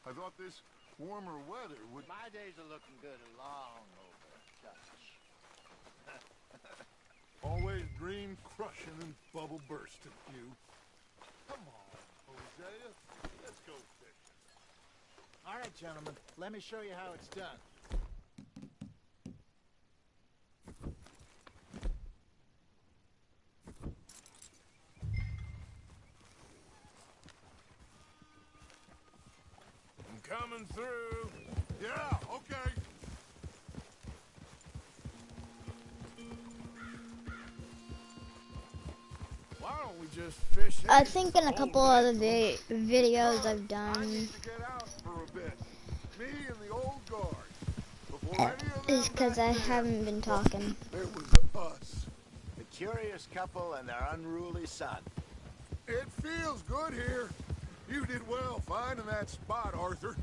I thought this warmer weather would... My days are looking good along over Dutch. Always dream crushing and bubble bursting, you. Come on, Hosea. Let's go fishing. All right, gentlemen. Let me show you how it's done. I'm coming through. Yeah, okay. Why don't we just fish? I think in a couple other videos I've done. I need to get out for a bit. Me and the old guard. Before any of them It's because I haven't been talking. It was us. The curious couple and their unruly son. It feels good here. You did well finding that spot, Arthur.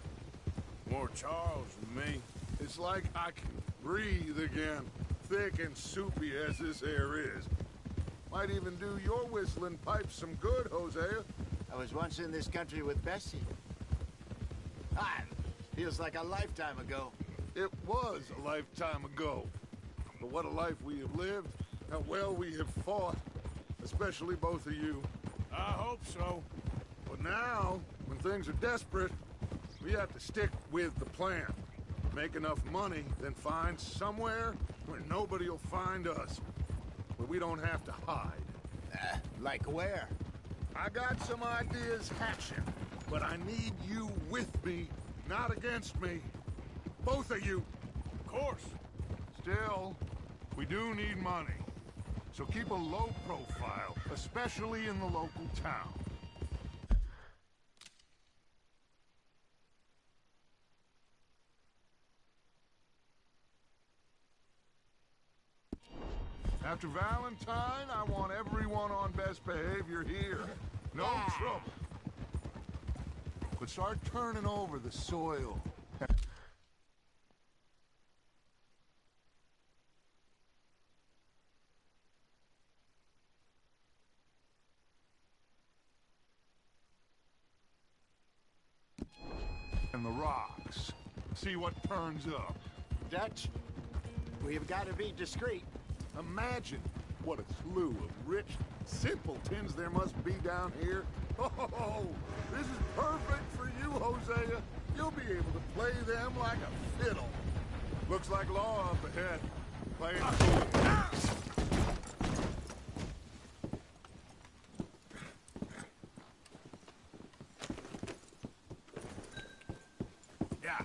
More Charles than me. It's like I can breathe again. Thick and soupy as this air is. Might even do your whistling pipes some good, Hosea. I was once in this country with Bessie. Feels like a lifetime ago. It was a lifetime ago. But what a life we have lived. How well we have fought. Especially both of you. I hope so. But now, when things are desperate, we have to stick with the plan. Make enough money, then find somewhere where nobody will find us. Where we don't have to hide. Like where? I got some ideas hatching, but I need you with me, not against me. Both of you. Of course. Still, we do need money. So keep a low profile, especially in the local town. After Valentine, I want everyone on best behavior here. No trouble. But start turning over the soil. And the rocks. See what turns up. Dutch, we've got to be discreet. Imagine what a slew of rich simpletons there must be down here. Oh, this is perfect for you, Hosea. You'll be able to play them like a fiddle. Looks like law up ahead. Play it cool. Yeah.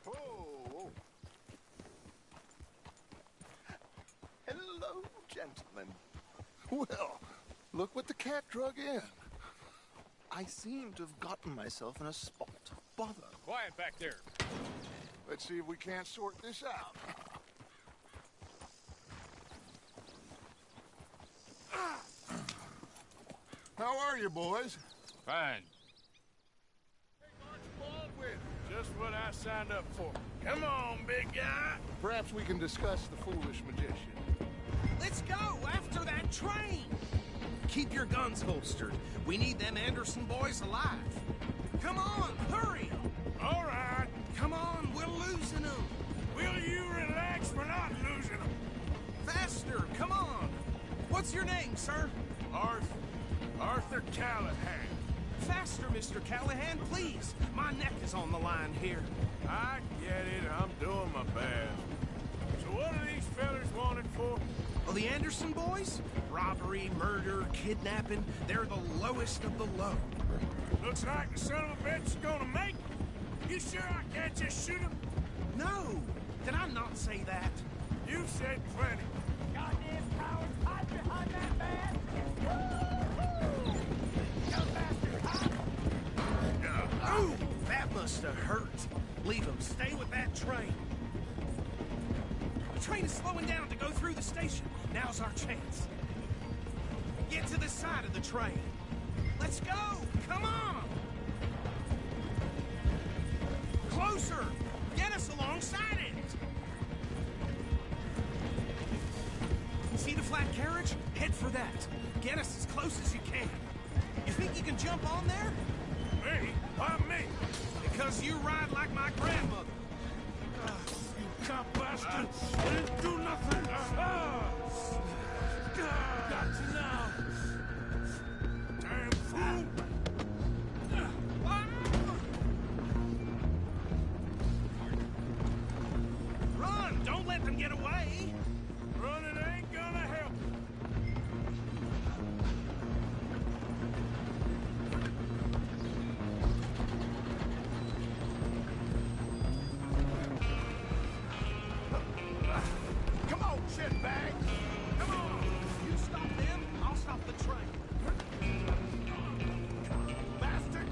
Oh. Hello, gentlemen. Well, look what the cat drug in. I seem to have gotten myself in a spot of bother. Quiet back there. Let's see if we can't sort this out. How are you, boys? Fine. Just what I signed up for. Come on, big guy. Perhaps we can discuss the foolish magician. Let's go after that train. Keep your guns holstered. We need them Anderson boys alive. Come on, hurry. All right. Come on, we're losing them. Will you relax? We're not losing them. Faster, come on. What's your name, sir? Arthur Callahan. Faster, Mr. Callahan, please. My neck is on the line here. I get it. I'm doing my best. So what are these fellas wanted for? Oh, the Anderson boys? Robbery, murder, kidnapping. They're the lowest of the low. Looks like the son of a bitch is gonna make it. You sure I can't just shoot him? No. Did I not say that? You said plenty. Goddamn cowards, hide behind that man! Go faster, hide! Ooh, that must have hurt. Leave them. Stay with that train. The train is slowing down to go through the station. Now's our chance. Get to the side of the train. Let's go! Come on! Closer! Get us alongside it! See the flat carriage? Head for that. Get us as close as you can. You think you can jump on there? Me? Why me? Because you ride like my grandmother. You cop bastard! I didn't do nothing! Got you now! Damn fool! Run! Don't let them get away! Running ain't gonna help. Come on, shitbag! Come on! You stop them, I'll stop the train. Bastard!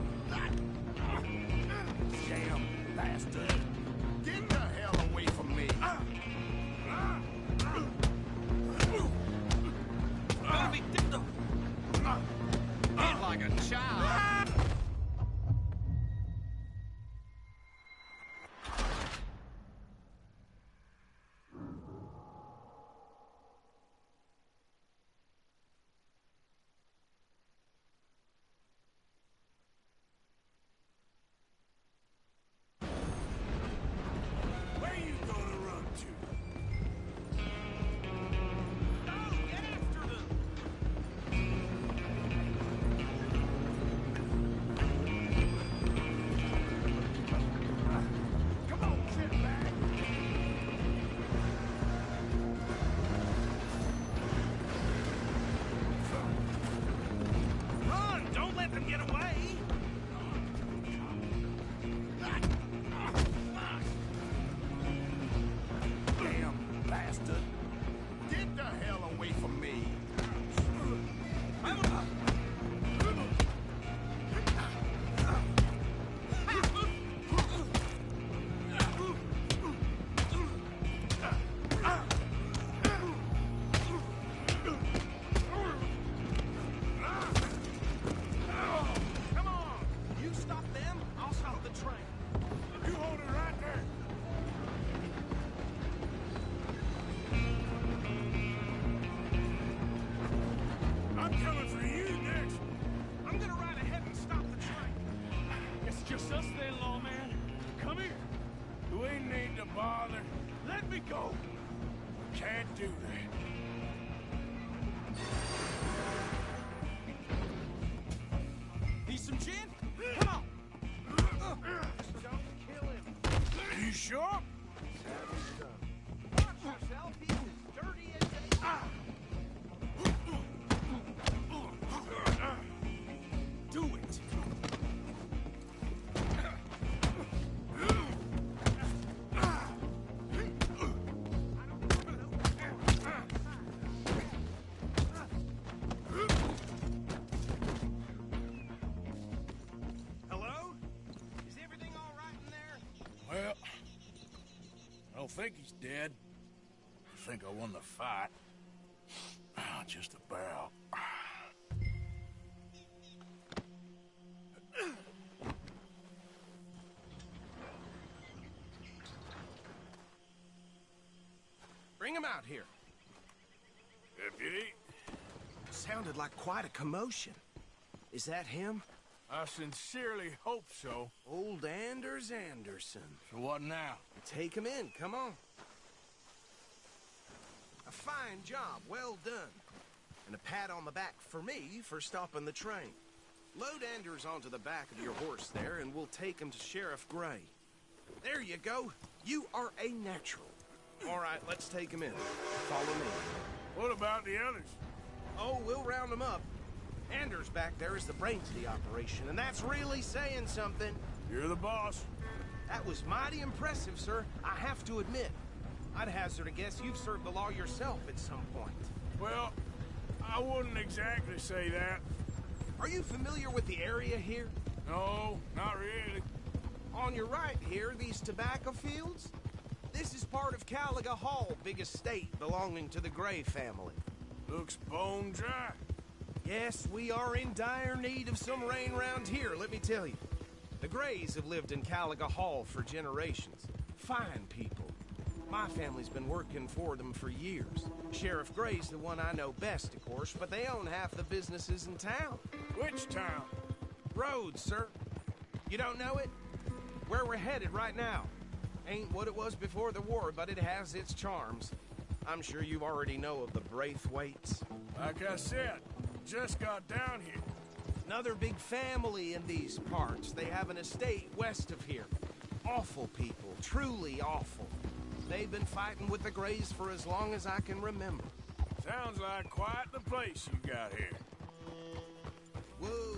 Damn bastard! Get the hell away from me! Better be dipped up. Hit like a child. Where you gonna run to? No, get after them. Come on, shitbag! Run! Don't let them get away! Damn bastard! Get the hell away from me! Come on! You stop them, I'll stop the train. You hold it right there. I'm coming for you next. I'm gonna ride ahead and stop the train. It's just us then, lawman. Come here. You ain't need to bother. Let me go. Can't do that. Need some gin? Come on! Just don't kill him. You sure? Watch yourself, he's as dirty as a... Do it! Hello? Is everything all right in there? Well, I don't think he's dead. I think I won the fight. Just about. Bring him out here. Deputy, Sounded like quite a commotion. Is that him? I sincerely hope so. Old Anders Anderson. So what now? Take him in, come on. A fine job, well done. And a pat on the back for me for stopping the train. Load Anders onto the back of your horse there, and we'll take him to Sheriff Gray. There you go. You are a natural. All right, let's take him in. Follow me. What about the others? Oh, we'll round them up. Anders back there is the brains of the operation, and that's really saying something. You're the boss. That was mighty impressive, sir. I have to admit. I'd hazard a guess you've served the law yourself at some point. Well, I wouldn't exactly say that. Are you familiar with the area here? No, not really. On your right here, these tobacco fields? This is part of Caliga Hall, big estate belonging to the Gray family. Looks bone dry. Yes, we are in dire need of some rain round here, let me tell you. The Grays have lived in Caliga Hall for generations. Fine people. My family's been working for them for years. Sheriff Gray's the one I know best, of course, but they own half the businesses in town. Which town? Rhodes, sir. You don't know it? Where we're headed right now. Ain't what it was before the war, but it has its charms. I'm sure you already know of the Braithwaites. Like I said, just got down here. Another big family in these parts. They have an estate west of here. Awful people, truly awful. They've been fighting with the Grays for as long as I can remember. Sounds like quite the place you got here. Whoa.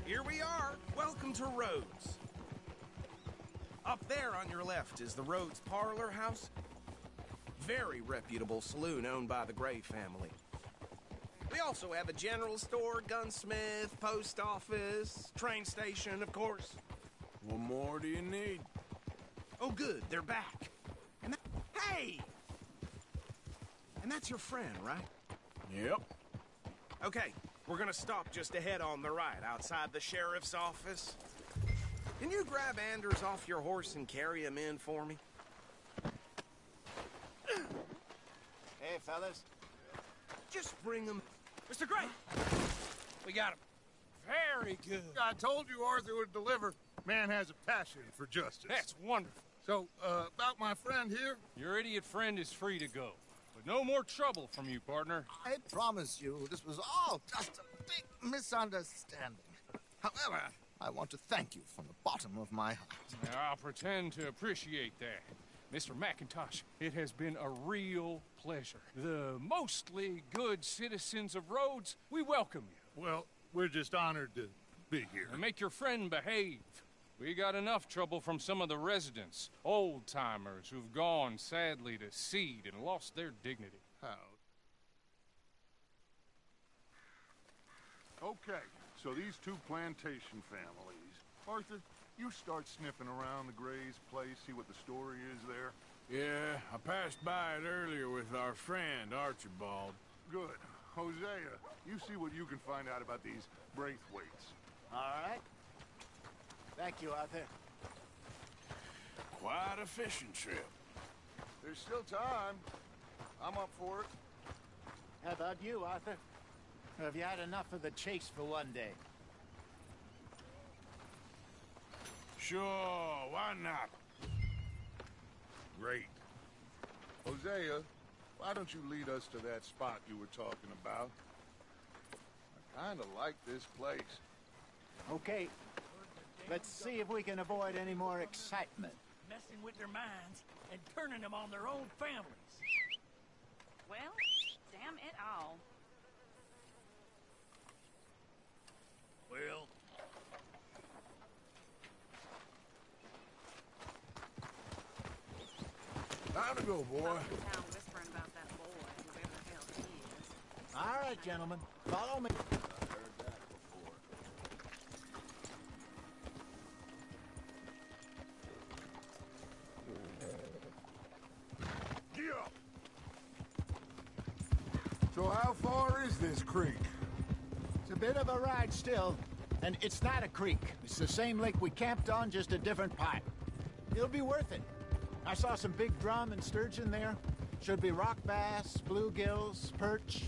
Here we are. Welcome to Rhodes. Up there on your left is the Rhodes Parlor House. Very reputable saloon owned by the Gray family. We also have a general store, gunsmith, post office, train station, of course. What more do you need? Oh, good, they're back. Hey! And that's your friend, right? Yep. Okay, we're gonna stop just ahead on the right, outside the sheriff's office. Can you grab Anders off your horse and carry him in for me? Hey, fellas. Just bring him. Mr. Gray! We got him. Very good. I told you Arthur would deliver. Man has a passion for justice. That's wonderful. So, about my friend here? Your idiot friend is free to go. But no more trouble from you, partner. I promise you, this was all just a big misunderstanding. However, I want to thank you from the bottom of my heart. Now, I'll pretend to appreciate that. Mr. McIntosh, it has been a real pleasure. The mostly good citizens of Rhodes, we welcome you. Well, we're just honored to be here. And make your friend behave. We got enough trouble from some of the residents, old-timers who've gone, sadly, to seed and lost their dignity. How? Okay, so these two plantation families. Arthur, you start sniffing around the Gray's place, see what the story is there. Yeah, I passed by it earlier with our friend, Archibald. Good. Hosea, you see what you can find out about these Braithwaites. All right. Thank you, Arthur. Quite a fishing trip. There's still time. I'm up for it. How about you, Arthur? Or have you had enough of the chase for one day? Sure, why not? Great. Hosea, why don't you lead us to that spot you were talking about? I kinda like this place. Okay. Let's see if we can avoid any more excitement. Messing with their minds and turning them on their own families. Well, damn it all. Well, time to go, boy. Out of town whispering about that boy, whoever the hell he is. All right, gentlemen. Follow me. Yeah. So how far is this creek? It's a bit of a ride still. And it's not a creek. It's the same lake we camped on, just a different part. It'll be worth it. I saw some big drum and sturgeon there. Should be rock bass, bluegills, perch.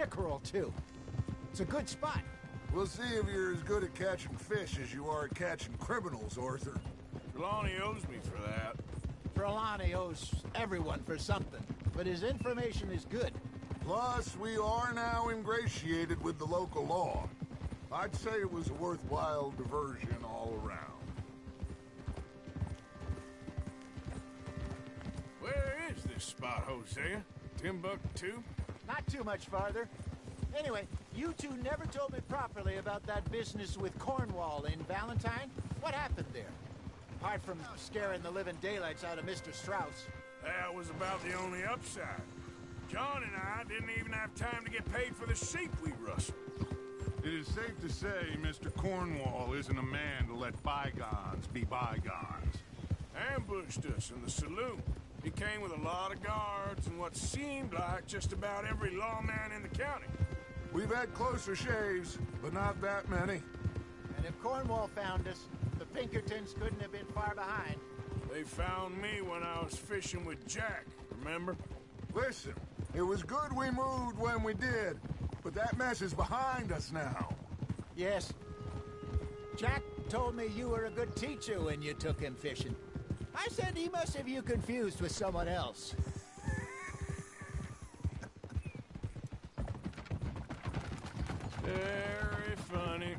pickerel, too. It's a good spot. We'll see if you're as good at catching fish as you are at catching criminals, Arthur. Trelawney owes me for that. Trelawney owes everyone for something, but his information is good. Plus, we are now ingratiated with the local law. I'd say it was a worthwhile diversion all around. Where is this spot, Hosea? Timbuktu? Not too much farther. Anyway, you two never told me properly about that business with Cornwall in Valentine. What happened there? Apart from scaring the living daylights out of Mr. Strauss. That was about the only upside. John and I didn't even have time to get paid for the sheep we rustled. It is safe to say Mr. Cornwall isn't a man to let bygones be bygones. Ambushed us in the saloon. He came with a lot of guards and what seemed like just about every lawman in the county. We've had closer shaves, but not that many. And if Cornwall found us, the Pinkertons couldn't have been far behind. They found me when I was fishing with Jack, remember? Listen, it was good we moved when we did, but that mess is behind us now. Yes. Jack told me you were a good teacher when you took him fishing. I said he must have you confused with someone else. Very funny.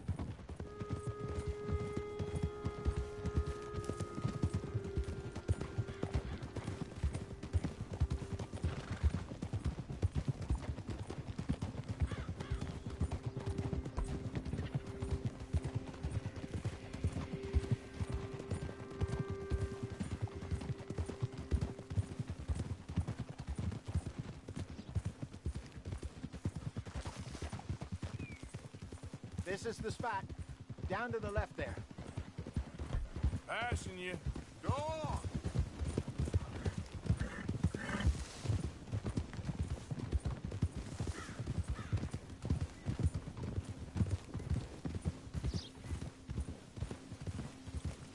This is the spot. Down to the left there. Passing you. Go on!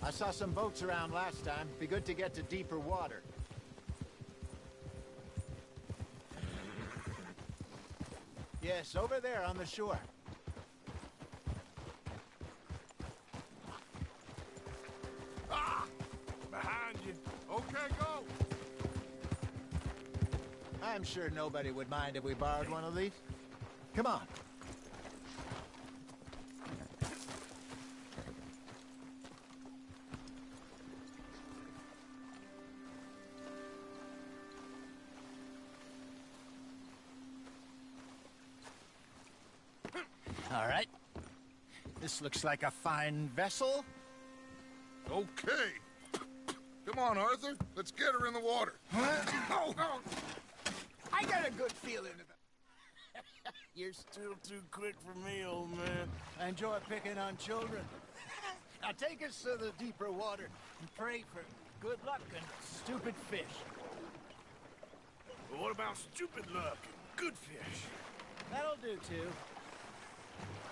I saw some boats around last time. Be good to get to deeper water. Yes, over there on the shore. Behind you. Okay, go! I'm sure nobody would mind if we borrowed one of these. Come on. All right. This looks like a fine vessel. Okay. Come on, Arthur. Let's get her in the water. Oh, I got a good feeling about. You're still too quick for me, old man. I enjoy picking on children. Now take us to the deeper water and pray for good luck and stupid fish. But what about stupid luck and good fish? That'll do, too.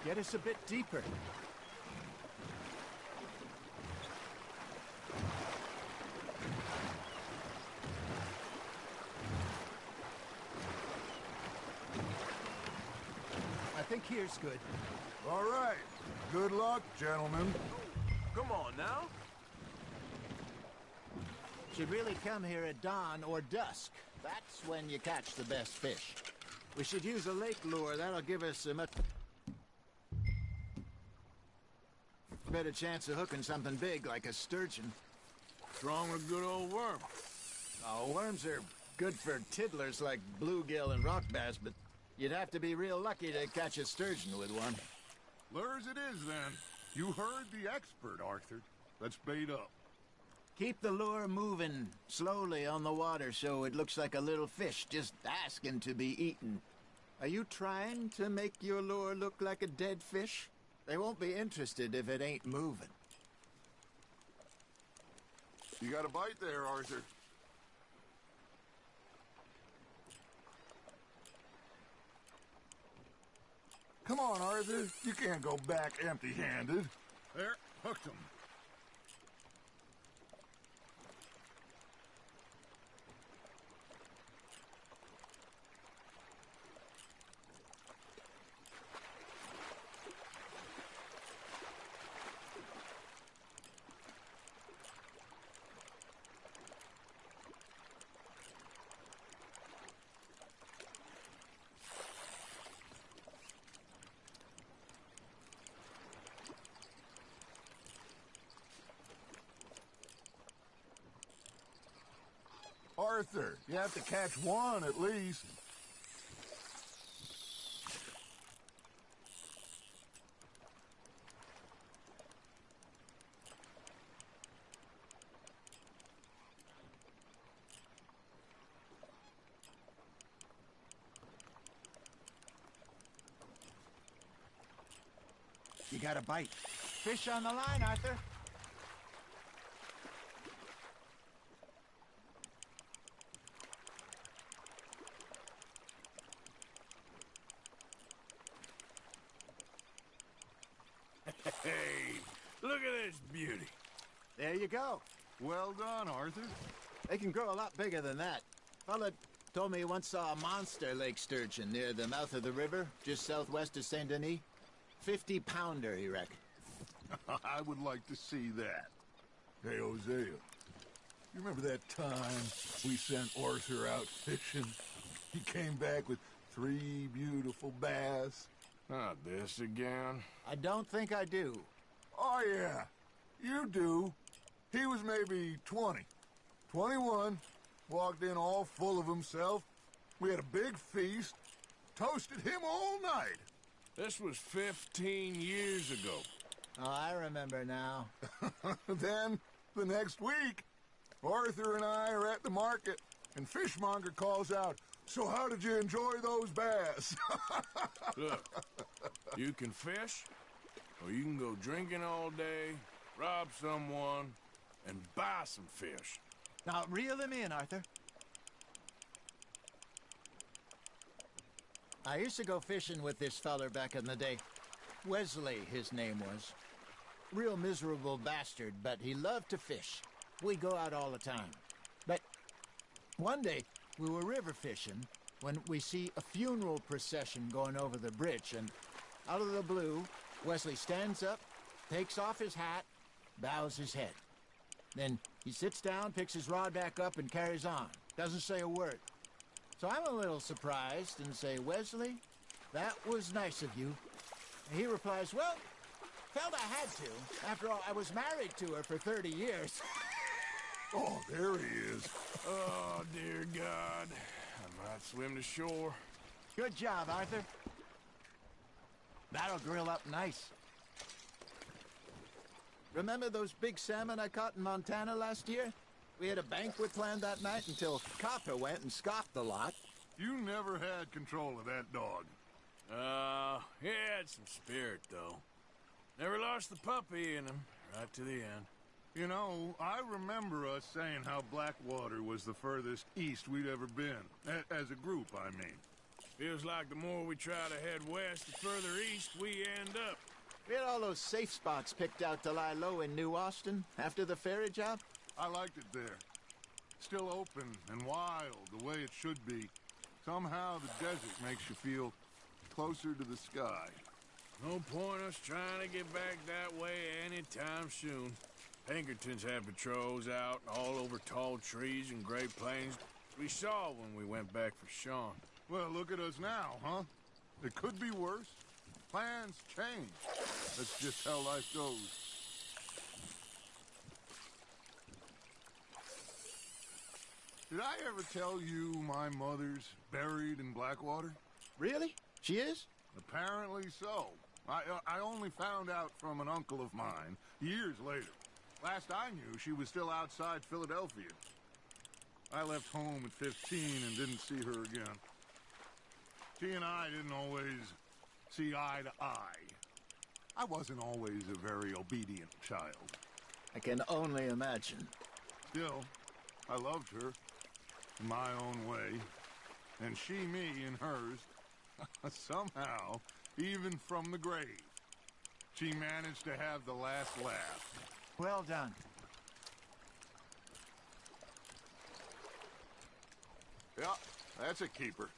Get us a bit deeper. I think here's good. All right. Good luck, gentlemen. Come on now. Should really come here at dawn or dusk. That's when you catch the best fish. We should use a lake lure. That'll give us a much better chance of hooking something big like a sturgeon. What's wrong with a good old worm? Oh, worms are good for tiddlers like bluegill and rock bass, but you'd have to be real lucky to catch a sturgeon with one. Lures it is, then. You heard the expert, Arthur. Let's bait up. Keep the lure moving slowly on the water so it looks like a little fish just asking to be eaten. Are you trying to make your lure look like a dead fish? They won't be interested if it ain't moving. You got a bite there, Arthur. Come on, Arthur. You can't go back empty-handed. There, hooked him. Arthur. You have to catch one at least. You got a bite. Fish on the line, Arthur. Hey, look at this beauty. There you go. Well done, Arthur. They can grow a lot bigger than that. Fella told me he once saw a monster lake sturgeon near the mouth of the river, just southwest of Saint Denis. 50-pounder, he reckoned. I would like to see that. Hey, Hosea, you remember that time we sent Arthur out fishing? He came back with 3 beautiful bass. Not this again. I don't think I do. Oh, yeah, you do. He was maybe 20, 21, walked in all full of himself. We had a big feast, toasted him all night. This was 15 years ago. Oh, I remember now. Then, the next week, Arthur and I are at the market, and Fishmonger calls out, "So how did you enjoy those bass?" Look, you can fish, or you can go drinking all day, rob someone, and buy some fish. Now, reel him in, Arthur. I used to go fishing with this feller back in the day. Wesley, his name was. Real miserable bastard, but he loved to fish. We'd go out all the time. But one day, we were river fishing when we see a funeral procession going over the bridge, and out of the blue, Wesley stands up, takes off his hat, bows his head. Then he sits down, picks his rod back up, and carries on. Doesn't say a word. So I'm a little surprised and say, "Wesley, that was nice of you." And he replies, "Well, felt I had to. After all, I was married to her for 30 years. Oh, there he is. Oh, dear God. I might swim to shore. Good job, Arthur. That'll grill up nice. Remember those big salmon I caught in Montana last year? We had a banquet planned that night until Copper went and scoffed the lot. You never had control of that dog. He had some spirit, though. Never lost the puppy in him, right to the end. You know, I remember us saying how Blackwater was the furthest east we'd ever been. As a group, I mean. Feels like the more we try to head west, the further east we end up. We had all those safe spots picked out to lie low in New Austin after the ferry job. I liked it there. Still open and wild, the way it should be. Somehow the desert makes you feel closer to the sky. No point us trying to get back that way anytime soon. Pinkertons had patrols out all over tall trees and Great Plains. We saw when we went back for Sean. Well, look at us now, huh? It could be worse. Plans change. That's just how life goes. Did I ever tell you my mother's buried in Blackwater? Really? She is? Apparently so. I only found out from an uncle of mine years later. Last I knew, she was still outside Philadelphia. I left home at 15 and didn't see her again. She and I didn't always see eye to eye. I wasn't always a very obedient child. I can only imagine. Still, I loved her in my own way, and she me in hers. Somehow, even from the grave, she managed to have the last laugh. Well done. Yeah, that's a keeper.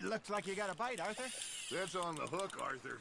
Looks like you got a bite, Arthur. That's on the hook, Arthur.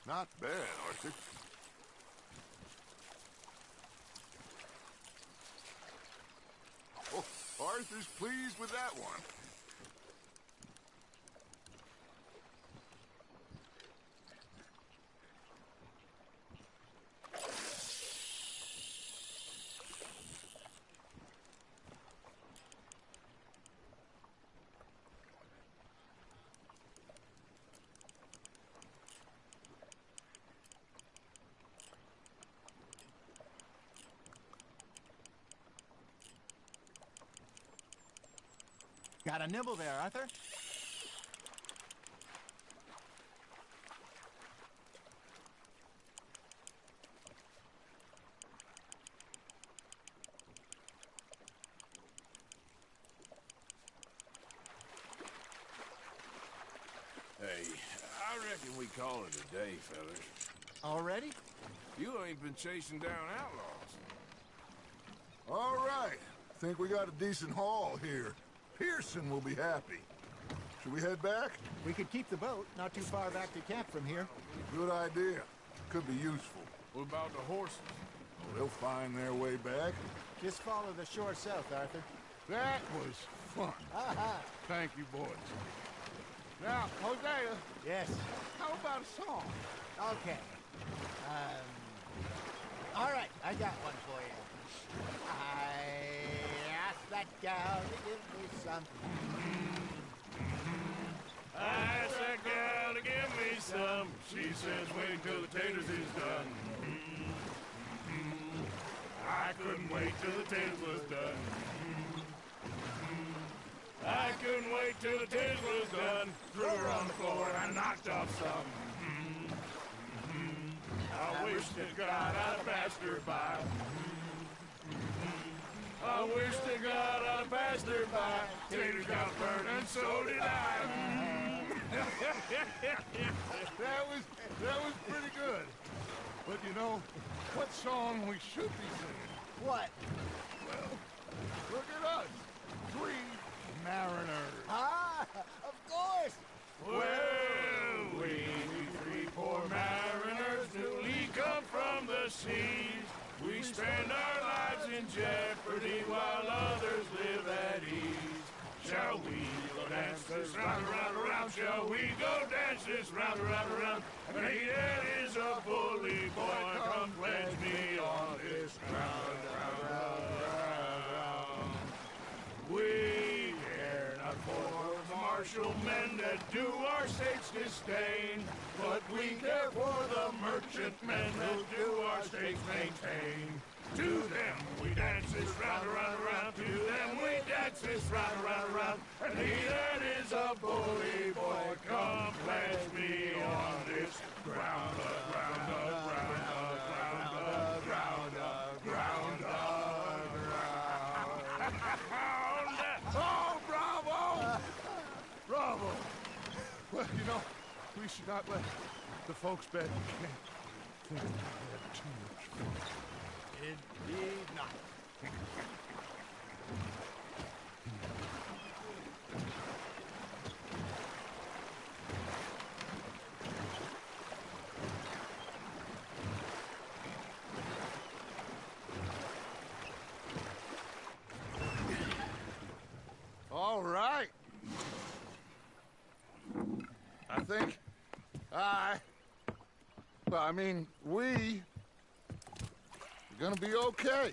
Not bad, Arthur. Oh, Arthur's pleased with that one. Got a nibble there, Arthur? Hey, I reckon we call it a day, fellas. Already? You ain't been chasing down outlaws. All right. Think we got a decent haul here. Pearson will be happy. Should we head back? We could keep the boat, not too far back to camp from here. Good idea. Could be useful. What about the horses? Oh, they'll find their way back. Just follow the shore south, Arthur. That was fun. Aha! Thank you, boys. Now, Hosea, Yes. how about a song? Okay. All right, I got one for you. I asked that gal to give me some. I asked that gal to give me some. She says wait till the taters is done. I couldn't wait till the taters was done. I couldn't wait till the taters was done. Threw her on the floor and I knocked off some. I wish to God I'd passed her by. I wish to God I'd passed her by. Taters got burned and so did I. That was pretty good. But you know, what song we should be singing? What? Well, look at us. 3 mariners. Ah, of course. Well, we 3 poor mariners newly come from the seas. We spend our lives in jeopardy while others live at ease. Shall we go dance this round, around, around? Shall we go dance this round, around, around? And he that is a bully boy, come pledge me on this ground, round, round, round. We care not for the martial men that do our state's disdain, but we care for the merchant men who do our state's maintain. To them we dance this round, around, around. To them we dance this round, around, around. And he that is a bully boy, come pledge me on this ground, ground, ground, ground, ground, ground, ground. Oh, bravo! Bravo! Well, you know, we should not let the folks back in camp think we had too much fun. Indeed not. All right. I think we're gonna be okay.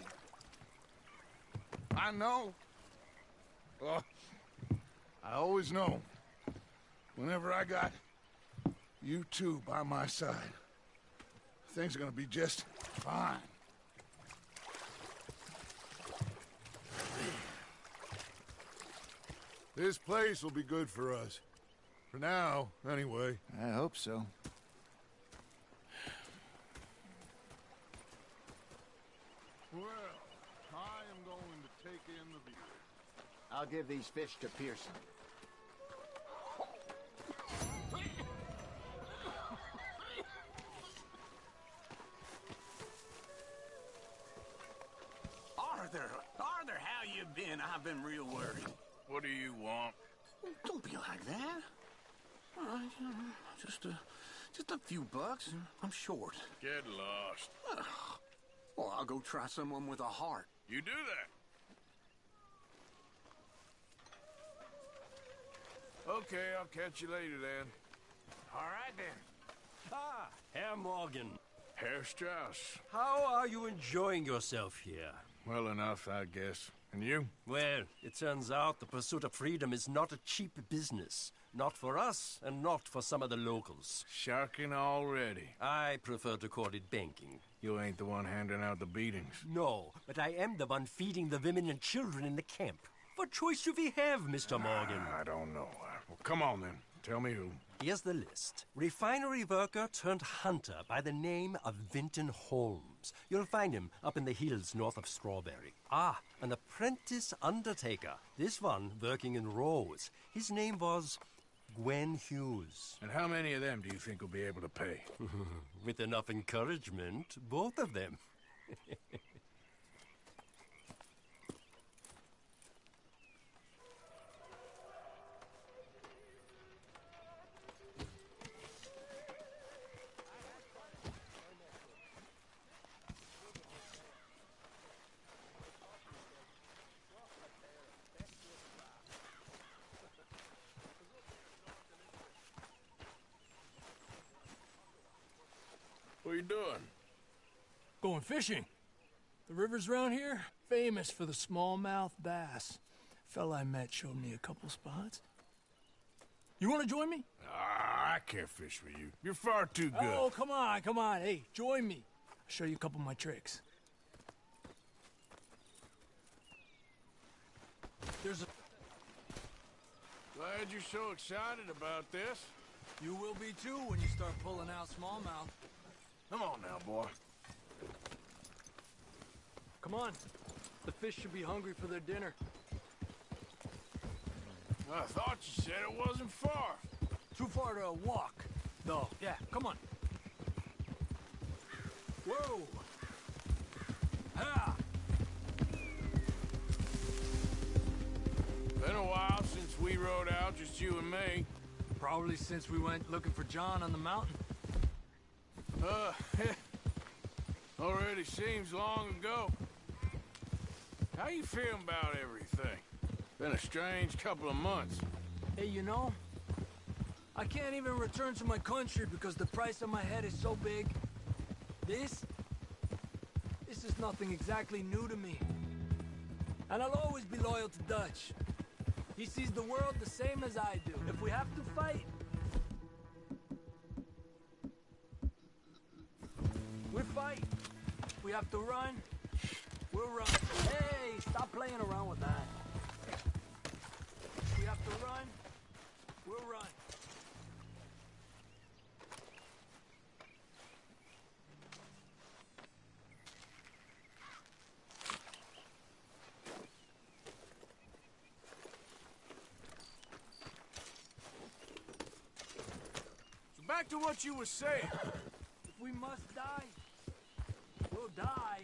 I know. I always know. Whenever I got you two by my side, things are gonna be just fine. This place will be good for us. For now, anyway. I hope so. Well, I am going to take in the view. I'll give these fish to Pearson. Arthur, how you been? I've been real worried. What do you want? Don't be like that. All right, just a few bucks. I'm short. Get lost. Well, I'll go try someone with a heart. You do that. Okay, I'll catch you later then. All right, then. Ah, Herr Morgan. Herr Strauss. How are you enjoying yourself here? Well enough, I guess. And you? Well, it turns out the pursuit of freedom is not a cheap business. Not for us, and not for some of the locals. Sharking already. I prefer to call it banking. You ain't the one handing out the beatings. No, but I am the one feeding the women and children in the camp. What choice do we have, Mr. Morgan? I don't know. Well, come on then. Tell me who. Here's the list. Refinery worker turned hunter by the name of Vinton Holmes. You'll find him up in the hills north of Strawberry. Ah, an apprentice undertaker. This one working in Rose. His name was Gwen Hughes. And how many of them do you think will be able to pay? With enough encouragement, both of them. What are you doing? Going fishing. The rivers around here, famous for the smallmouth bass. Fella I met showed me a couple spots. You want to join me? I can't fish with you. You're far too good. Oh, come on. Hey, join me. I'll show you a couple of my tricks. There's a... Glad you're so excited about this. You will be too when you start pulling out smallmouth. Come on now, boy. Come on. The fish should be hungry for their dinner. I thought you said it wasn't far. Too far to walk, though. Yeah, come on. Whoa! Ha! Been a while since we rode out, just you and me. Probably since we went looking for John on the mountain. Already seems long ago. How you feeling about everything? Been a strange couple of months. Hey, you know, I can't even return to my country because the price on my head is so big. This is nothing exactly new to me. And I'll always be loyal to Dutch. He sees the world the same as I do. If we have to fight, we fight. If we have to run, we'll run. Hey, stop playing around with that. If we have to run, we'll run. So back to what you were saying. If we must die, we'll die,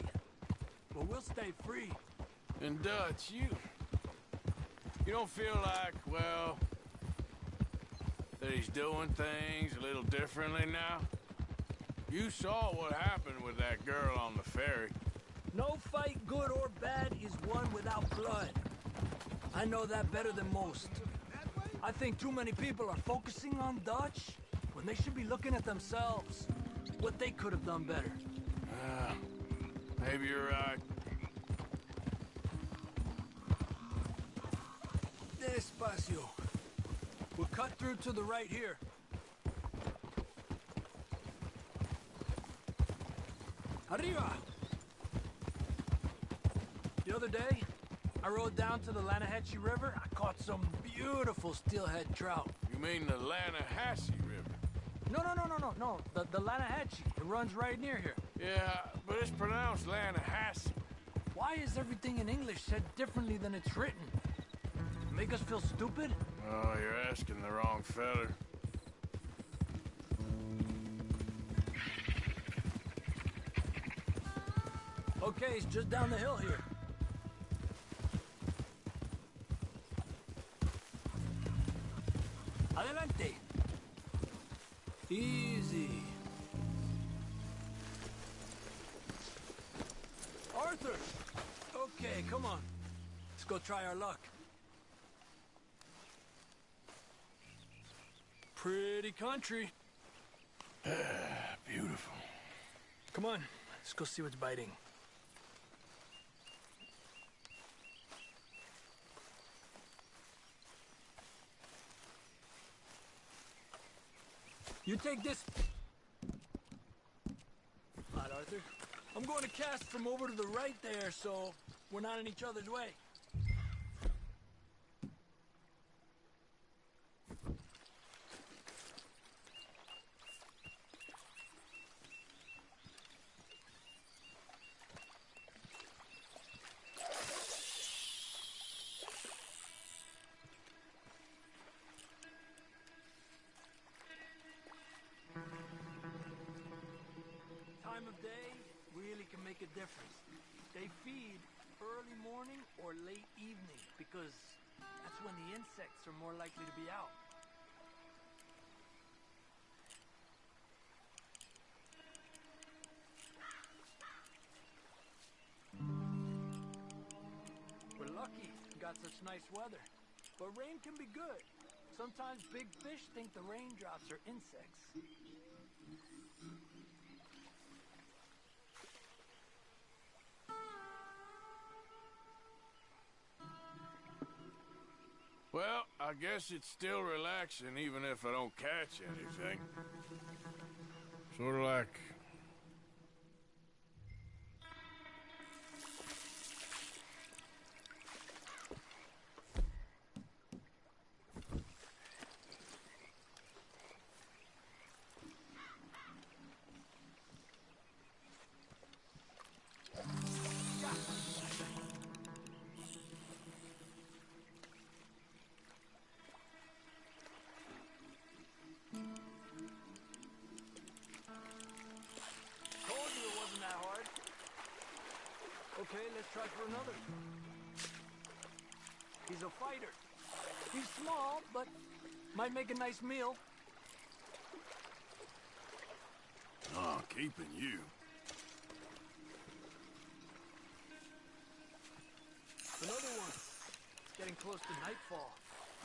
but we'll stay free. And Dutch, you don't feel like, well, that he's doing things a little differently now? You saw what happened with that girl on the ferry. No fight, good or bad, is won without blood. I know that better than most. I think too many people are focusing on Dutch when they should be looking at themselves. What they could have done better. Maybe you're right. Despacio. We'll cut through to the right here. Arriba! The other day, I rode down to the Lanahatchee River. I caught some beautiful steelhead trout. You mean the Lanahatchee River? No. The Lanahatchee. It runs right near here. Yeah, but it's pronounced Lanahatchee. Why is everything in English said differently than it's written? Make us feel stupid? Oh, you're asking the wrong feller. Okay, it's just down the hill here. Adelante. Easy. Arthur! Okay, come on. Let's go try our luck. Pretty country. Beautiful. Come on, let's go see what's biting. You take this. All right, Arthur. I'm going to cast from over to the right there, so we're not in each other's way. Time of day really can make a difference. They feed early morning or late evening because that's when the insects are more likely to be out. We're lucky we got such nice weather, but rain can be good. Sometimes big fish think the raindrops are insects. Well, I guess it's still relaxing even if I don't catch anything. Sort of like... Okay, let's try for another. He's a fighter. He's small, but might make a nice meal. Oh, keeping you. Another one. It's getting close to nightfall.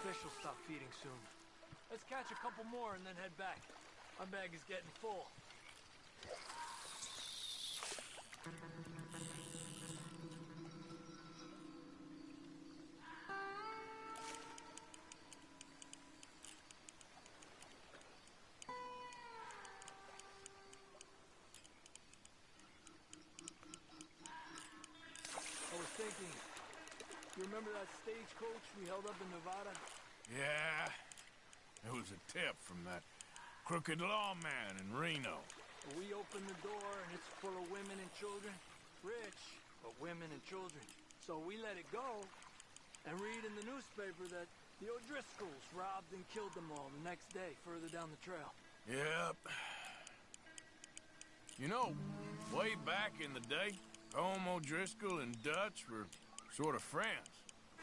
Fish will stop feeding soon. Let's catch a couple more and then head back. My bag is getting full. Thinking, you remember that stagecoach we held up in Nevada? Yeah, it was a tip from that crooked lawman in Reno. We opened the door and it's full of women and children. Rich, but women and children. So we let it go and read in the newspaper that the O'Driscolls robbed and killed them all the next day further down the trail. Yep. You know, way back in the day, Home O'Driscoll and Dutch were Sort of friends.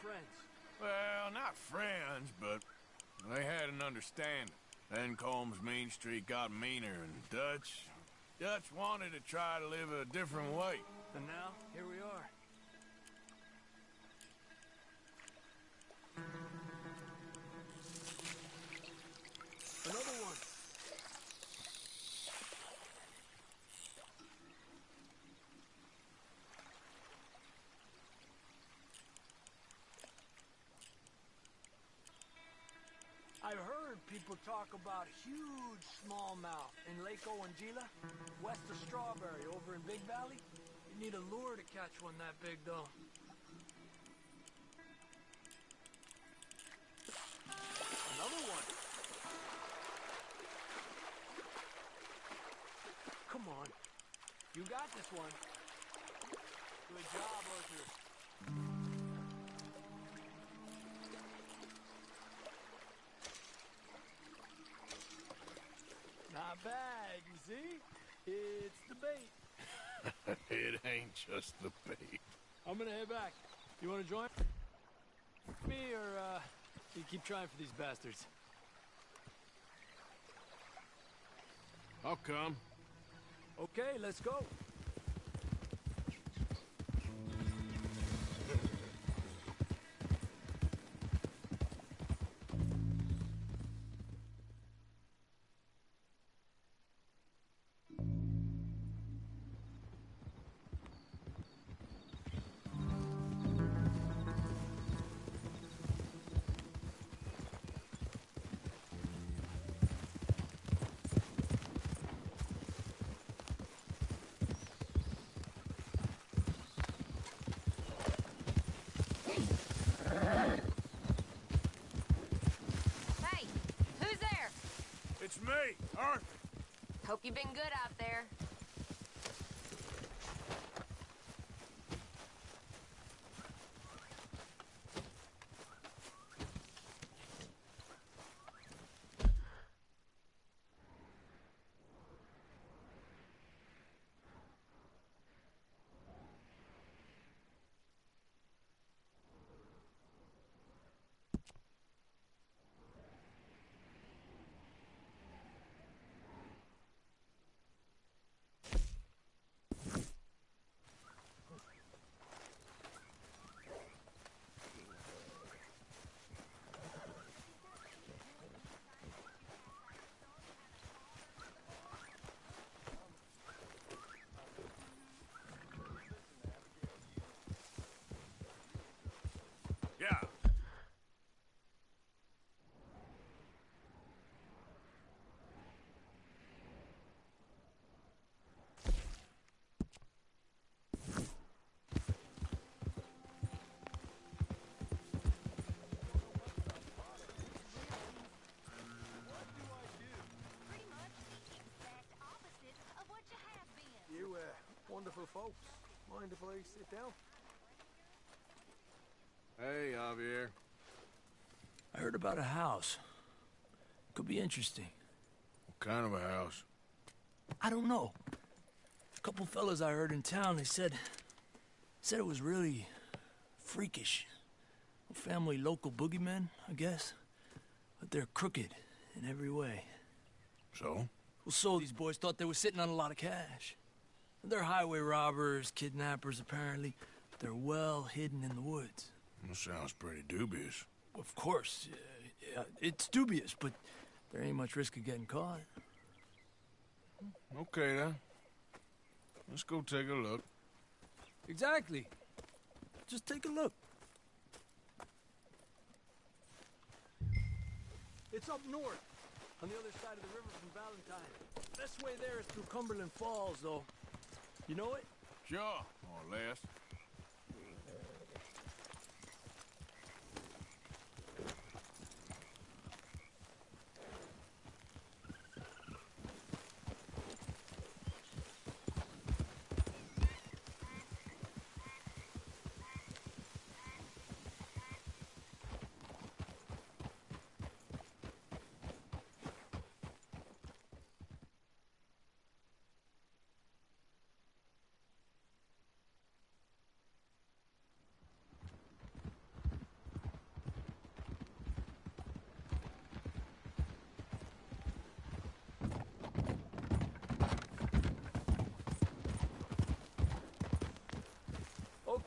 Friends? Well, not friends, but they had an understanding. Then Combs' Mean Street got meaner, and Dutch wanted to try to live a different way. And now, here we are. Another one. I've heard people talk about huge smallmouth in Lake Owanjila, west of Strawberry, over in Big Valley. You need a lure to catch one that big, though. Another one. Come on. You got this one. Good job, Arthur. Not bad, you see? It's the bait. It ain't just the bait. I'm gonna head back. You wanna join me, or, you keep trying for these bastards? I'll come. Okay, let's go. It's me, Arthur. Hope you've been good out there. Yeah. You, wonderful folks. Mind if I sit down? Hey, Javier. I heard about a house. Could be interesting. What kind of a house? I don't know. A couple fellas I heard in town, they said it was really freakish. A family local boogeymen, I guess. But they're crooked in every way. So? Well, so these boys thought they were sitting on a lot of cash. They're highway robbers, kidnappers, apparently. But they're well hidden in the woods. That sounds pretty dubious. Of course. Yeah, it's dubious, but there ain't much risk of getting caught. Okay, then. Let's go take a look. Exactly. Just take a look. It's up north, on the other side of the river from Valentine. Best way there is through Cumberland Falls, though. You know it? Sure, more or less.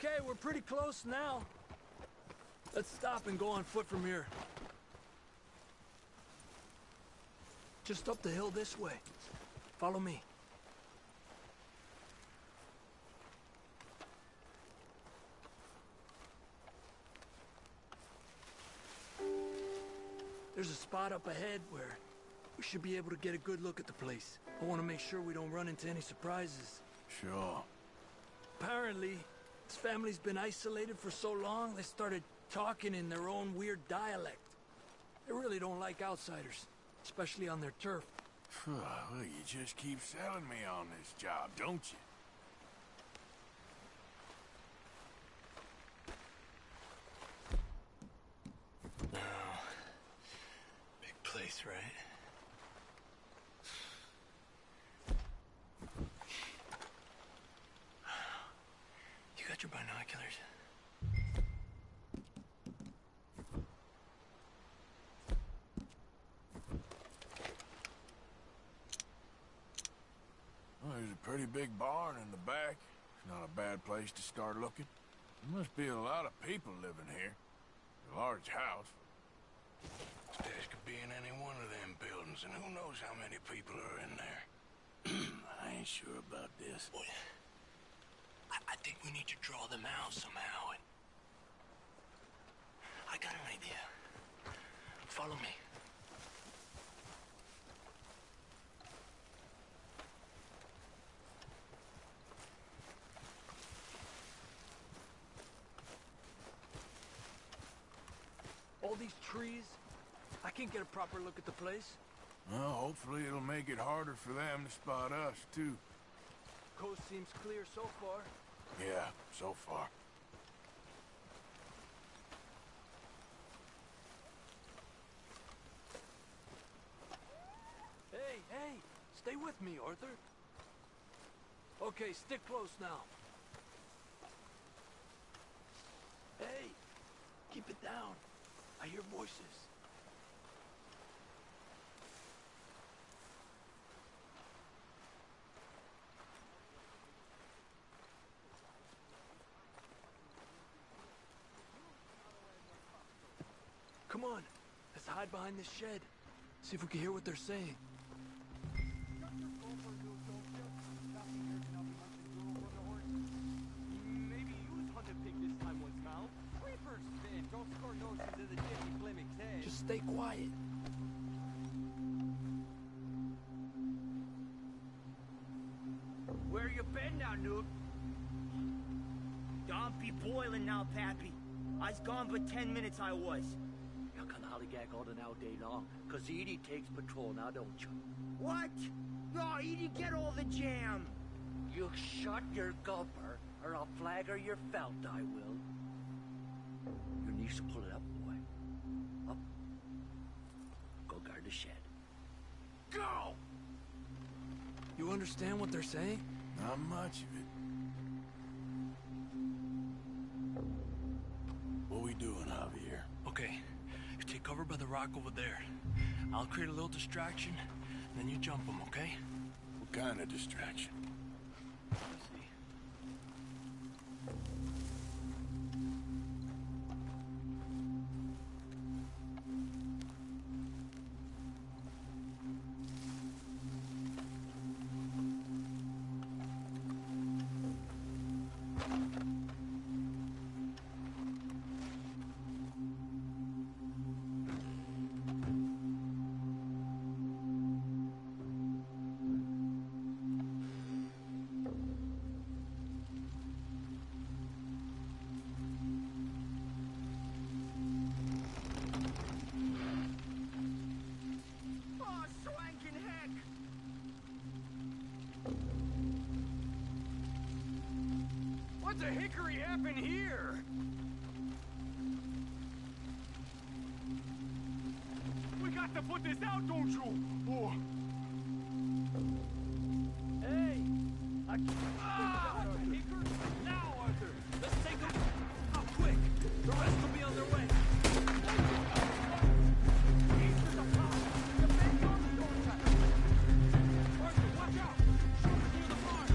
Okay, we're pretty close now. Let's stop and go on foot from here. Just up the hill this way. Follow me. There's a spot up ahead where we should be able to get a good look at the place. I want to make sure we don't run into any surprises. Sure. Apparently, this family's been isolated for so long, they started talking in their own weird dialect. They really don't like outsiders, especially on their turf. Well, you just keep selling me on this job, don't you? Big place, right? You got your binoculars? Well, there's a pretty big barn in the back. It's not a bad place to start looking. There must be a lot of people living here. A large house. This place could be in any one of them buildings, and who knows how many people are in there. I ain't sure about this. Boy, I think we need to draw them out somehow. I got an idea. Follow me. All these trees, I can't get a proper look at the place. Well, hopefully it'll make it harder for them to spot us, too. Coast seems clear so far. Yeah, so far. Hey, stay with me, Arthur. Okay, stick close now. Hey, keep it down. I hear voices. Come on, let's hide behind this shed. See if we can hear what they're saying. Maybe use hunter pig this time once now. Creepers, man, don't score notions in the Jimmy Fleming's head. Just stay quiet. Where you been now, Newt? Don't be boiling now, Pappy. I's gone but 10 minutes I was. You can hollygag all the now day long, 'cause Edie takes patrol now, don't you? What? No, Edie, get all the jam. You shut your gulper, or I'll flagger your felt, I will. Your niece will pull it up, boy. Up. Go guard the shed. Go! You understand what they're saying? Not much of it. What we doing, Javier? Okay, you take cover by the rock over there. I'll create a little distraction, and then you jump them, okay? What kind of distraction? Oh, swanking heck! What the hickory happened here? We got to put this out, don't you? Oh. Hey! Arthur. Now, Arthur! Let's take them out quick! The rest will be on their way! Arthur, watch out! Sharks near the farm!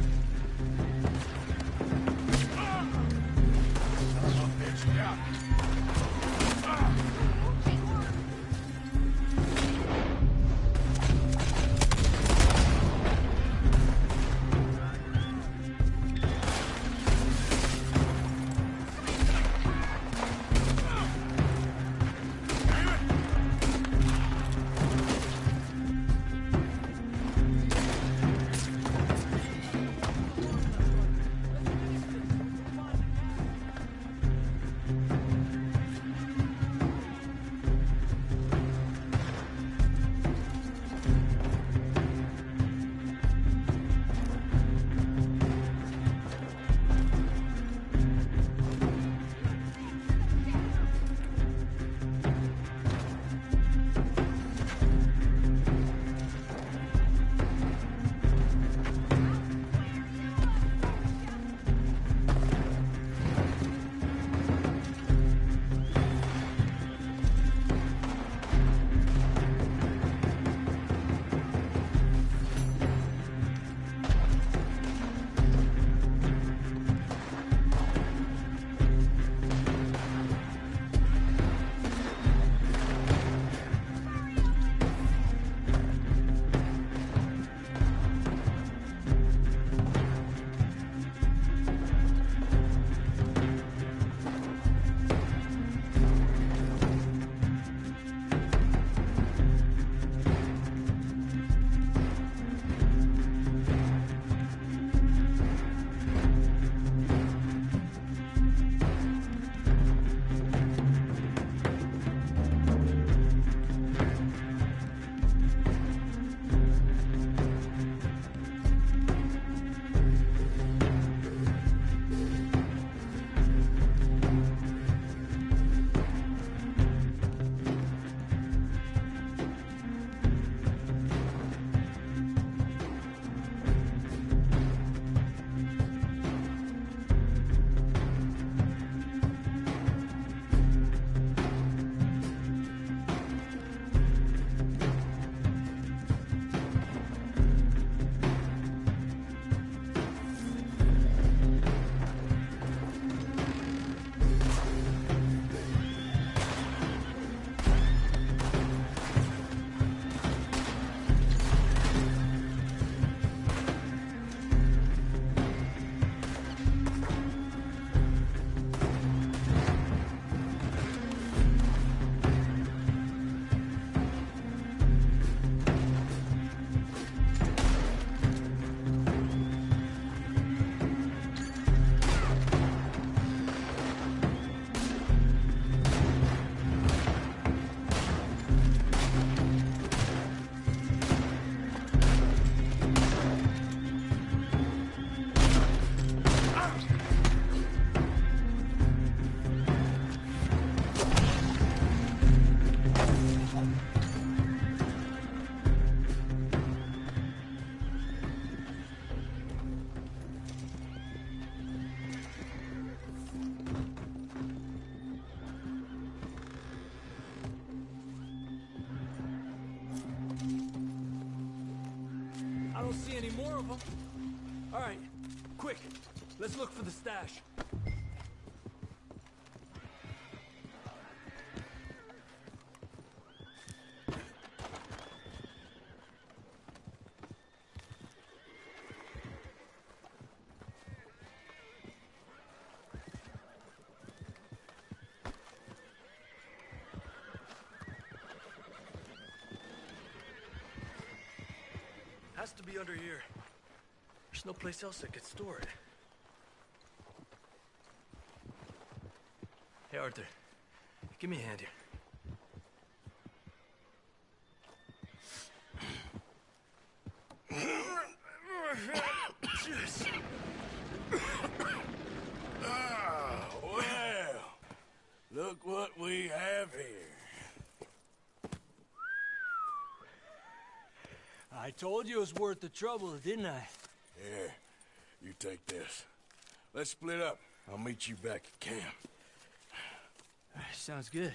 more of them. All right, quick. Let's look for the stash. Has to be under here. There's no place else that could store it. Hey, Arthur. Give me a hand here. Ah, well, look what we have here. I told you it was worth the trouble, didn't I? Here, you take this. Let's split up. I'll meet you back at camp. Sounds good.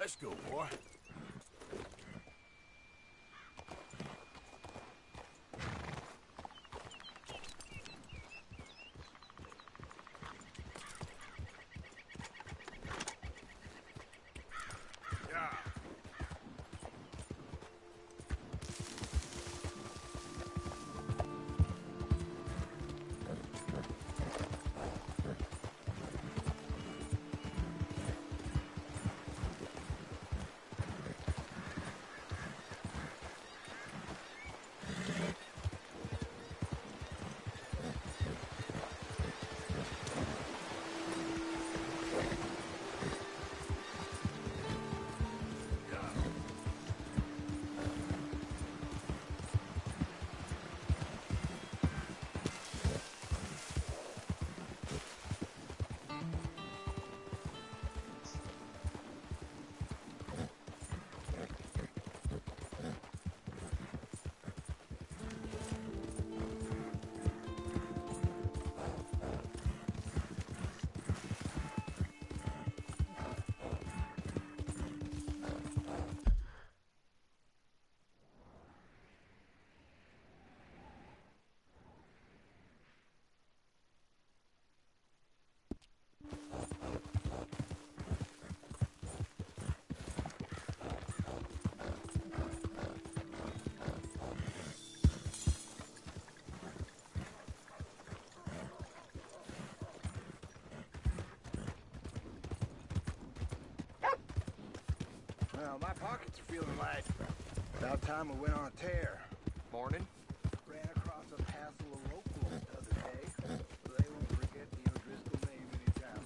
Let's go, boy. Well, my pockets are feeling light. About time we went on a tear. Morning. Ran across a passel of locals the other day. They won't forget the O'Driscoll name anytime.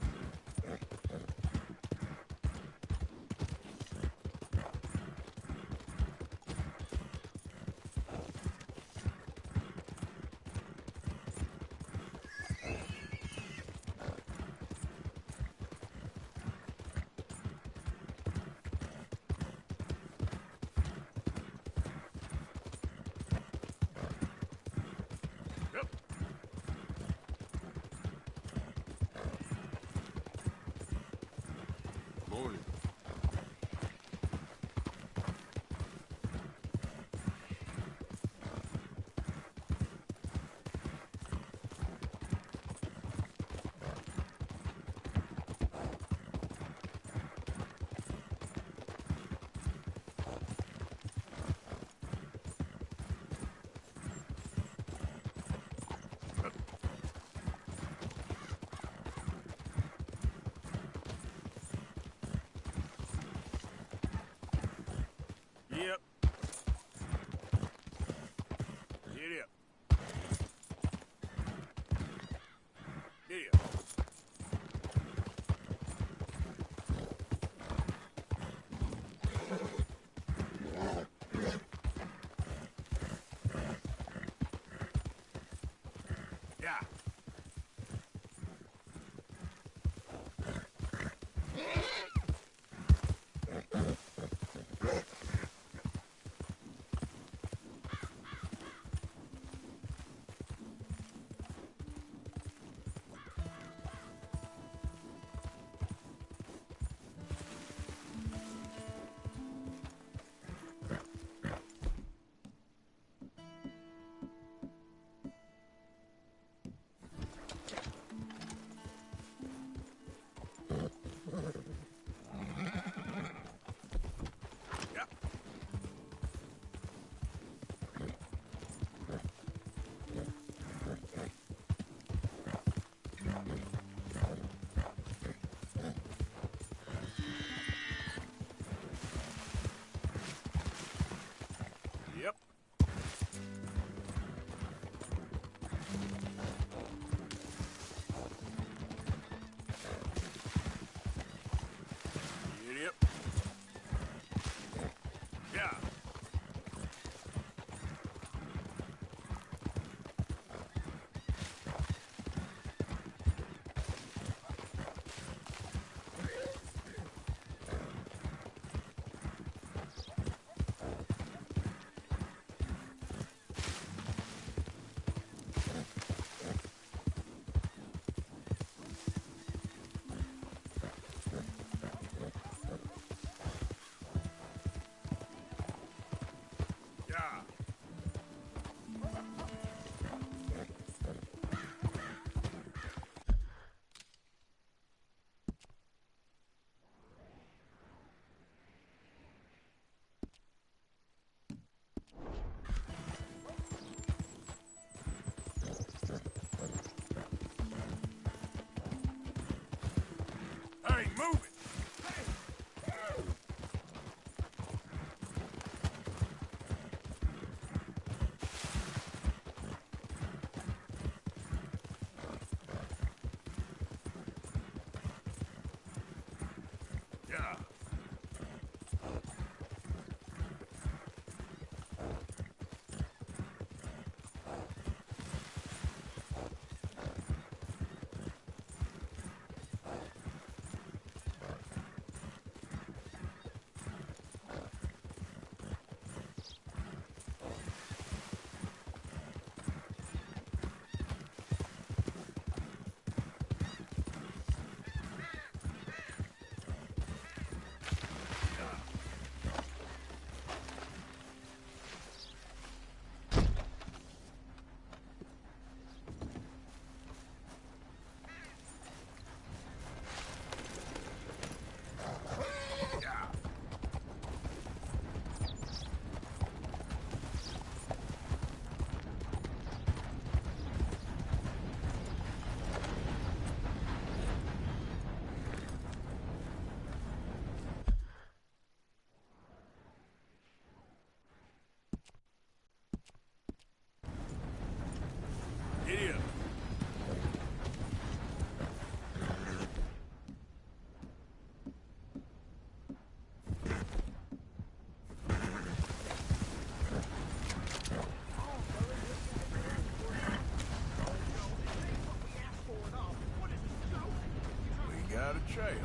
trail.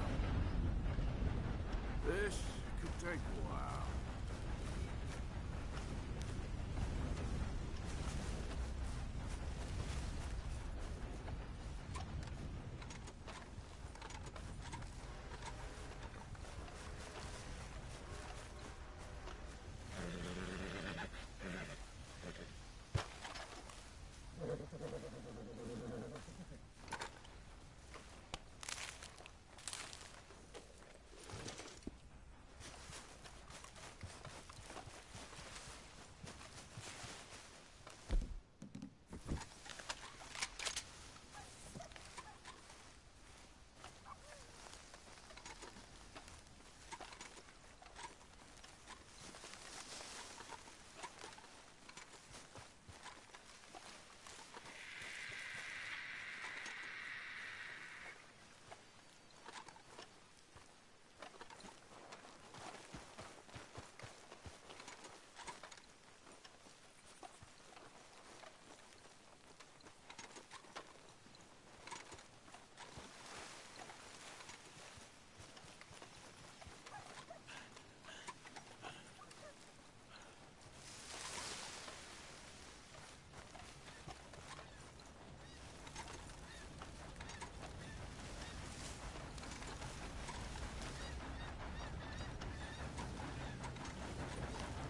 This could take a while.